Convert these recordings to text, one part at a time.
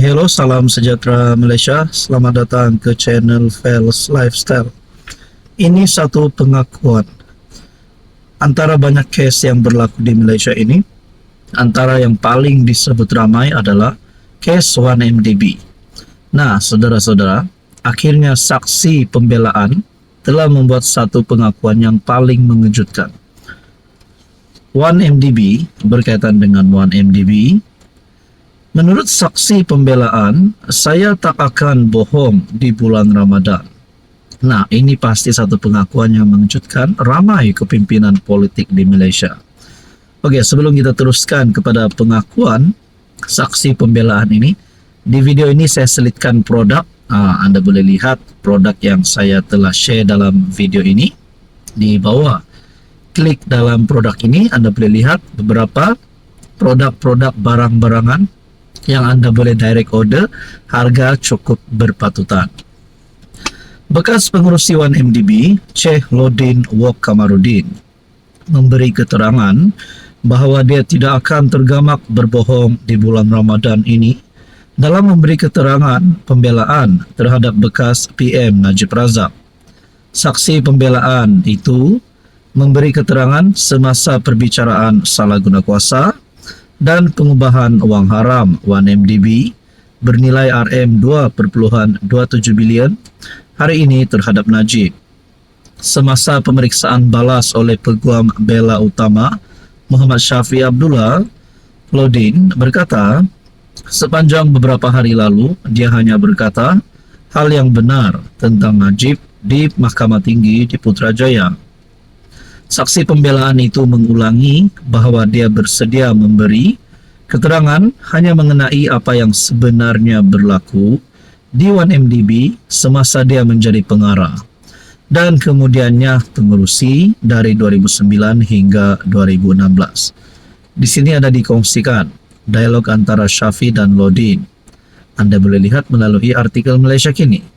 Hello, salam sejahtera Malaysia. Selamat datang ke channel Fels Lifestyle. Ini satu pengakuan antara banyak case yang berlaku di Malaysia ini. Antara yang paling disebut ramai adalah case 1MDB. Nah, saudara-saudara, akhirnya saksi pembelaan telah membuat satu pengakuan yang paling mengejutkan. 1MDB, berkaitan dengan 1MDB, menurut saksi pembelaan, saya tak akan bohong di bulan Ramadan. Nah, ini pasti satu pengakuan yang mengejutkan ramai kepimpinan politik di Malaysia. Oke, sebelum kita teruskan kepada pengakuan saksi pembelaan ini, di video ini saya selitkan produk. Anda boleh lihat produk yang saya telah share dalam video ini di bawah. Klik dalam produk ini, Anda boleh lihat beberapa produk-produk barang-barangan yang Anda boleh direct order, harga cukup berpatutan. Bekas pengurusi 1MDB, Sheikh Lodin Wok Kamarudin, memberi keterangan bahawa dia tidak akan tergamak berbohong di bulan Ramadan ini dalam memberi keterangan pembelaan terhadap bekas PM Najib Razak. Saksi pembelaan itu memberi keterangan semasa perbicaraan salah guna kuasa dan pengubahan wang haram 1MDB bernilai RM2.27 bilion hari ini terhadap Najib. Semasa pemeriksaan balas oleh Peguam Bela Utama Muhammad Syafi Abdullah, Lodin berkata, sepanjang beberapa hari lalu dia hanya berkata hal yang benar tentang Najib di Mahkamah Tinggi di Putrajaya. Saksi pembelaan itu mengulangi bahawa dia bersedia memberi keterangan hanya mengenai apa yang sebenarnya berlaku di 1MDB semasa dia menjadi pengarah dan kemudiannya pengurusi dari 2009 hingga 2016. Di sini ada dikongsikan dialog antara Syafi dan Lodin. Anda boleh lihat melalui artikel Malaysia Kini.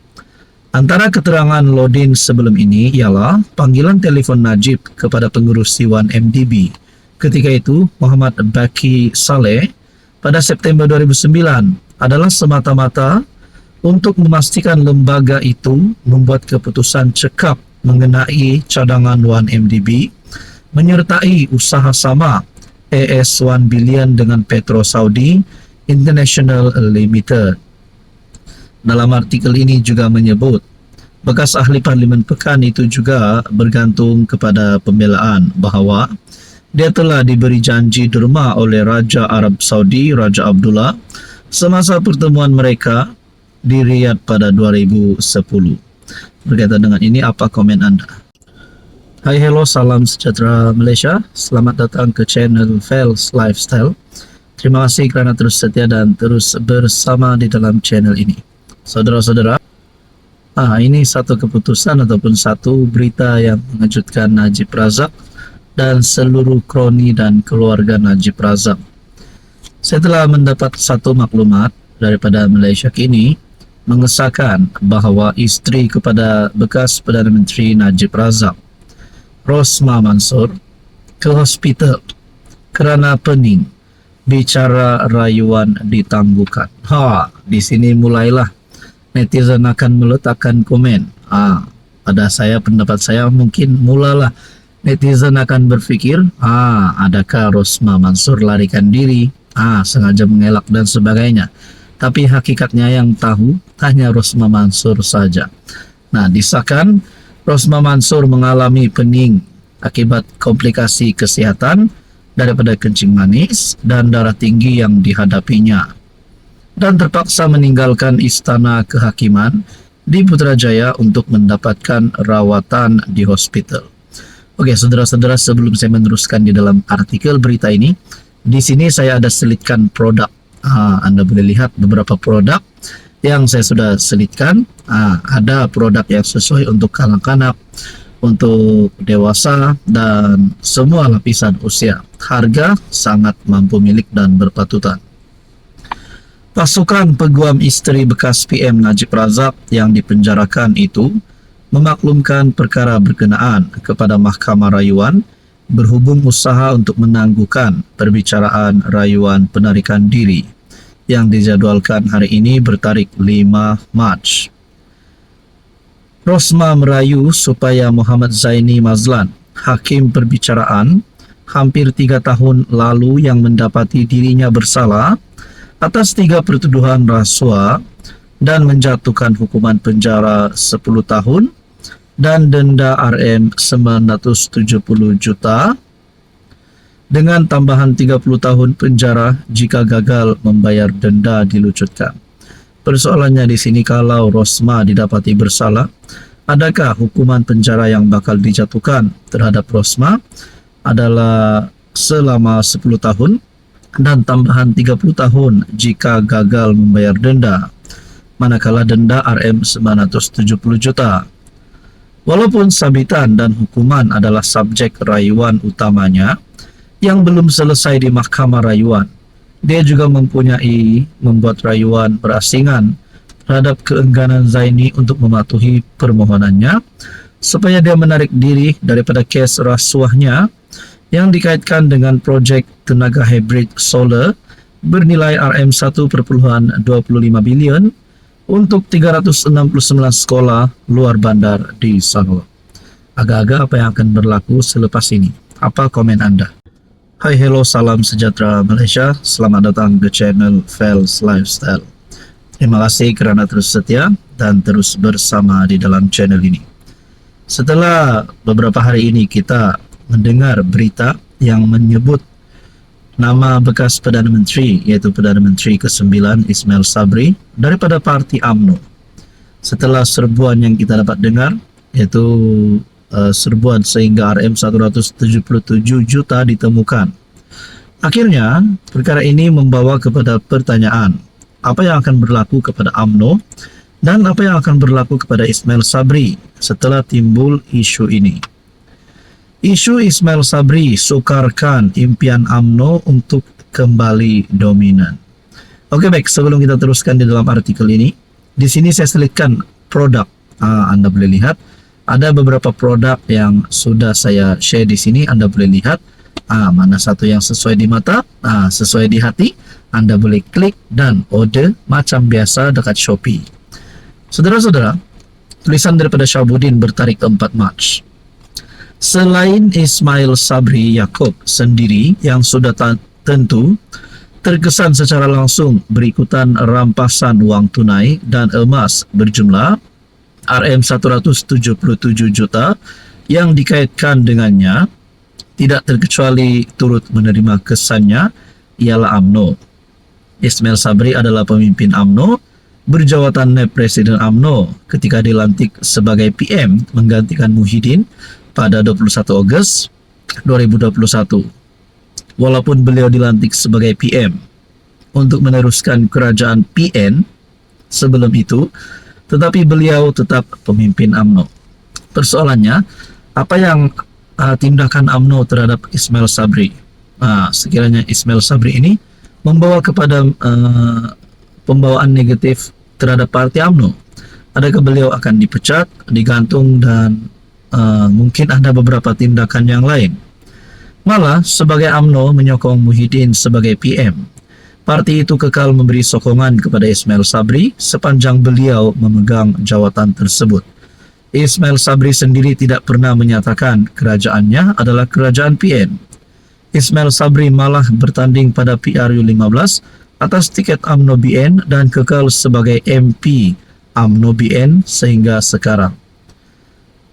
Antara keterangan Lodin sebelum ini ialah panggilan telefon Najib kepada pengurusi 1MDB ketika itu Muhammad Baki Saleh pada September 2009 adalah semata-mata untuk memastikan lembaga itu membuat keputusan cekap mengenai cadangan 1MDB menyertai usaha sama AS1 Billion dengan Petro Saudi International Limited. Dalam artikel ini juga menyebut bekas ahli Parlimen Pekan itu juga bergantung kepada pembelaan bahawa dia telah diberi janji derma oleh Raja Arab Saudi, Raja Abdullah, semasa pertemuan mereka di Riyadh pada 2010. Berkaitan dengan ini, apa komen Anda? Hai, hello, salam sejahtera Malaysia. Selamat datang ke channel Fels Lifestyle. Terima kasih kerana terus setia dan terus bersama di dalam channel ini. Saudara-saudara, ini satu keputusan ataupun satu berita yang mengejutkan Najib Razak dan seluruh kroni dan keluarga Najib Razak. Saya telah mendapat satu maklumat daripada Malaysia Kini mengesahkan bahawa isteri kepada bekas Perdana Menteri Najib Razak, Rosmah Mansor, ke hospital kerana pening, bicara rayuan ditangguhkan. Di sini mulailah netizen akan meletakkan komen. Pada saya, pendapat saya, mungkin mulalah netizen akan berfikir, adakah Rosmah Mansor larikan diri, sengaja mengelak dan sebagainya. Tapi hakikatnya yang tahu hanya Rosmah Mansor saja. Nah, disahkan Rosmah Mansor mengalami pening akibat komplikasi kesihatan daripada kencing manis dan darah tinggi yang dihadapinya dan terpaksa meninggalkan istana kehakiman di Putrajaya untuk mendapatkan rawatan di hospital. Oke, saudara-saudara, sebelum saya meneruskan di dalam artikel berita ini, di sini saya ada selitkan produk. Anda boleh lihat beberapa produk yang saya sudah selitkan. Ada produk yang sesuai untuk kanak-kanak, untuk dewasa dan semua lapisan usia. Harga sangat mampu milik dan berpatutan. Pasukan peguam isteri bekas PM Najib Razak yang dipenjarakan itu memaklumkan perkara berkenaan kepada Mahkamah Rayuan berhubung usaha untuk menangguhkan perbicaraan rayuan penarikan diri yang dijadwalkan hari ini bertarik 5 Mac. Rosmah merayu supaya Muhammad Zaini Mazlan, hakim perbicaraan hampir 3 tahun lalu yang mendapati dirinya bersalah atas 3 pertuduhan rasuah dan menjatuhkan hukuman penjara 10 tahun dan denda RM 970 juta dengan tambahan 30 tahun penjara jika gagal membayar denda dilucutkan. Persoalannya di sini, kalau Rosmah didapati bersalah, adakah hukuman penjara yang bakal dijatuhkan terhadap Rosmah adalah selama 10 tahun dan tambahan 30 tahun jika gagal membayar denda, manakala denda RM 970 juta. Walaupun sabitan dan hukuman adalah subjek rayuan utamanya yang belum selesai di mahkamah rayuan, dia juga membuat rayuan berasingan terhadap keengganan Zaini untuk mematuhi permohonannya supaya dia menarik diri daripada kes rasuahnya yang dikaitkan dengan projek tenaga hybrid solar bernilai RM 1.25 bilion untuk 369 sekolah luar bandar di Sarawak. Agak-agak apa yang akan berlaku selepas ini? Apa komen Anda? Hai, hello, salam sejahtera Malaysia. Selamat datang ke channel Fels Lifestyle. Terima kasih kerana terus setia dan terus bersama di dalam channel ini. Setelah beberapa hari ini kita mendengar berita yang menyebut nama bekas Perdana Menteri, yaitu Perdana Menteri ke-9 Ismail Sabri daripada parti UMNO. Setelah serbuan yang kita dapat dengar, yaitu serbuan sehingga RM 177 juta ditemukan. Akhirnya, perkara ini membawa kepada pertanyaan, apa yang akan berlaku kepada UMNO dan apa yang akan berlaku kepada Ismail Sabri setelah timbul isu ini. Isu Ismail Sabri sukarkan impian UMNO untuk kembali dominan. Oke, baik, sebelum kita teruskan di dalam artikel ini, di sini saya selitkan produk. Anda boleh lihat ada beberapa produk yang sudah saya share di sini. Anda boleh lihat mana satu yang sesuai di mata, sesuai di hati. Anda boleh klik dan order macam biasa dekat Shopee. Saudara-saudara, tulisan daripada Syabuddin bertarik 4 Mac. Selain Ismail Sabri Yaakob sendiri yang sudah tentu terkesan secara langsung berikutan rampasan wang tunai dan emas berjumlah RM 177 juta yang dikaitkan dengannya, tidak terkecuali turut menerima kesannya ialah UMNO. Ismail Sabri adalah pemimpin UMNO berjawatan naib Presiden UMNO ketika dilantik sebagai PM menggantikan Muhyiddin pada 21 Ogos 2021. Walaupun beliau dilantik sebagai PM untuk meneruskan kerajaan PN sebelum itu, tetapi beliau tetap pemimpin UMNO. Persoalannya, apa yang tindakan UMNO terhadap Ismail Sabri? Sekiranya Ismail Sabri ini membawa kepada pembawaan negatif terhadap parti UMNO. Adakah beliau akan dipecat, digantung, dan mungkin ada beberapa tindakan yang lain? Malah, sebagai UMNO menyokong Muhyiddin sebagai PM, parti itu kekal memberi sokongan kepada Ismail Sabri sepanjang beliau memegang jawatan tersebut. Ismail Sabri sendiri tidak pernah menyatakan kerajaannya adalah kerajaan PN. Ismail Sabri malah bertanding pada PRU 15 atas tiket UMNO BN dan kekal sebagai MP UMNO BN sehingga sekarang.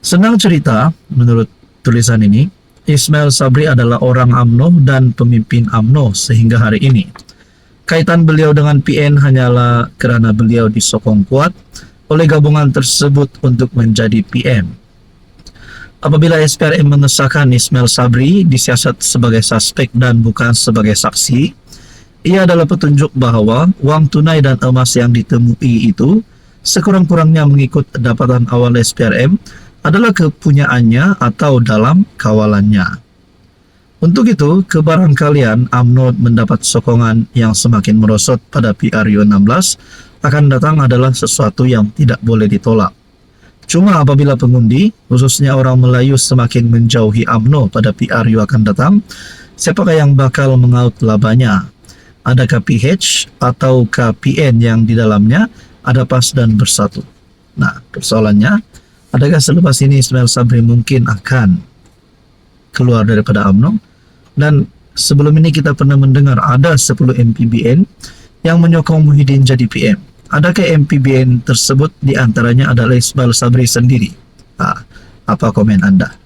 Senang cerita, menurut tulisan ini, Ismail Sabri adalah orang UMNO dan pemimpin UMNO sehingga hari ini. Kaitan beliau dengan PN hanyalah kerana beliau disokong kuat oleh gabungan tersebut untuk menjadi PM. Apabila SPRM mengesahkan Ismail Sabri disiasat sebagai suspek dan bukan sebagai saksi, ia adalah petunjuk bahawa wang tunai dan emas yang ditemui itu sekurang-kurangnya mengikut dapatan awal SPRM adalah kepunyaannya atau dalam kawalannya. Untuk itu, kebarangkalian UMNO mendapat sokongan yang semakin merosot pada PRU 16 akan datang adalah sesuatu yang tidak boleh ditolak. Cuma apabila pengundi, khususnya orang Melayu, semakin menjauhi UMNO pada PRU akan datang, siapakah yang bakal mengaut labanya? Adakah PH atau PN yang di dalamnya ada PAS dan bersatu? Nah, persoalannya, adakah selepas ini Ismail Sabri mungkin akan keluar daripada UMNO? Dan sebelum ini kita pernah mendengar ada 10 MPBN yang menyokong Muhyiddin jadi PM. Adakah MPBN tersebut diantaranya adalah Ismail Sabri sendiri? Apa komen Anda?